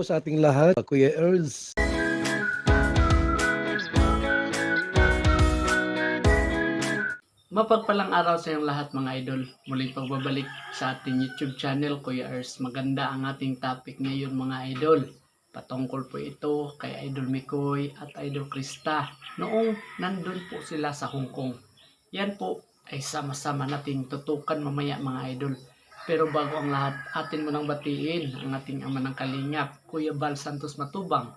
sa ating lahat, Kuya Earls. Mapagpalang araw sa iyong lahat mga idol. Muling pagbabalik sa ating YouTube channel, Kuya Ers. Maganda ang ating topic ngayon mga idol. Patungkol po ito kay Idol Mikoy at Idol Krista noong nandun po sila sa Hong Kong. Yan po ay sama-sama nating tutukan mamaya mga idol. Pero bago ang lahat, atin mo nang batiin ang ating ama ng Kalingap, Kuya Bal Santos Matubang,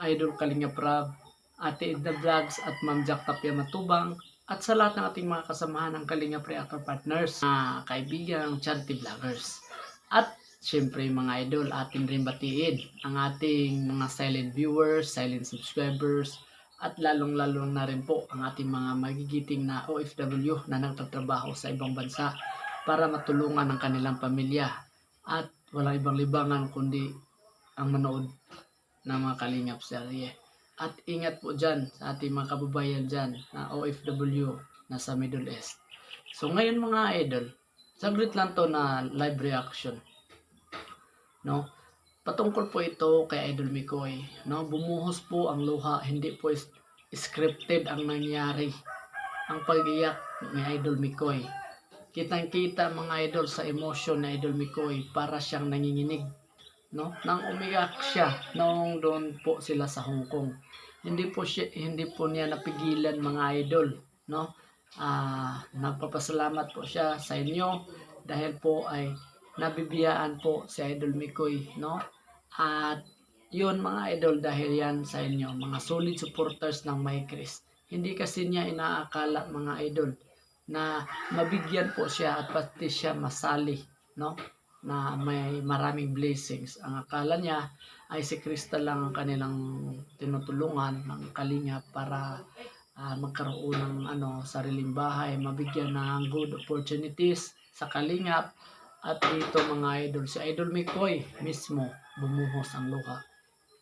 Idol Kalingap Rab, Ate Edna Vlogs at Ma'am Jack Tapia Matubang, at sa lahat ng ating mga kasamahan ng Kalingap Reactor Partners, kaibigan ng Charity Vloggers. At syempre mga idol, atin rin batiin ang ating mga silent viewers, silent subscribers, at lalong-lalo na rin po ang ating mga magigiting na OFW na nagtatrabaho sa ibang bansa para matulungan ang kanilang pamilya. At walang ibang libangan kundi ang manood ng mga Kalingap serye. At ingat po dyan sa ating mga kababayan dyan na OFW na sa Middle East. So ngayon mga idol, saglit lang to na live reaction. No? Patungkol po ito kay Idol Mikoy. No? Bumuhos po ang luha, hindi po scripted ang nangyari. Ang pag-iyak ni Idol Mikoy. Kitang-kita mga idol sa emosyon ni Idol Mikoy para siyang nanginginig. No? Nang umiyak siya noong doon po sila sa Hong Kong. Hindi po niya napigilan mga idol, no? Nagpapasalamat po siya sa inyo dahil po ay nabibiyaan po si Idol Mikoy, no? At yun mga idol, dahil yan sa inyo, mga solid supporters ng MyChris. Hindi kasi niya inaakala mga idol na mabigyan po siya at pati siya masali, no? Na may maraming blessings. Ang akala niya ay si Krista lang ang kanilang tinutulungan ng Kalingap para magkaroon ng sariling bahay, mabigyan ng good opportunities sa Kalingap. At dito mga idol, si Idol Mikoy mismo bumuhos ang luha,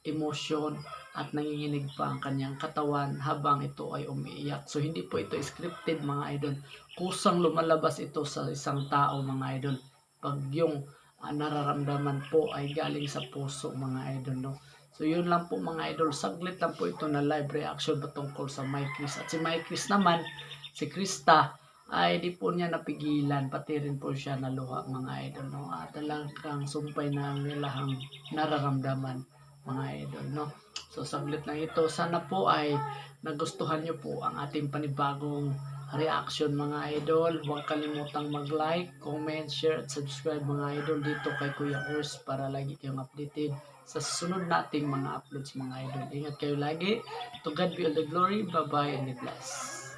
emosyon, at nanginginig pa ang kanyang katawan habang ito ay umiiyak. So hindi po ito scripted mga idol. Kusang lumalabas ito sa isang tao mga idol. Pag yung nararamdaman po ay galing sa puso mga idol, no? So yun lang po mga idol, saglit lang po ito na live reaction patungkol sa MyChris. At si MyChris naman, si Krista, ay di po niya napigilan, pati rin po siya naluha mga idol, no? At talagang sumpay na nilahang nararamdaman mga idol, no? So saglit lang ito, sana po ay nagustuhan nyo po ang ating panibagong reaction mga idol. Huwag kalimutang mag-like, comment, share at subscribe mga idol dito kay Kuya Ers para lagi kayong updated sa susunod nating mga uploads mga idol. Ingat kayo lagi. To God be all the glory. Bye bye and be blessed.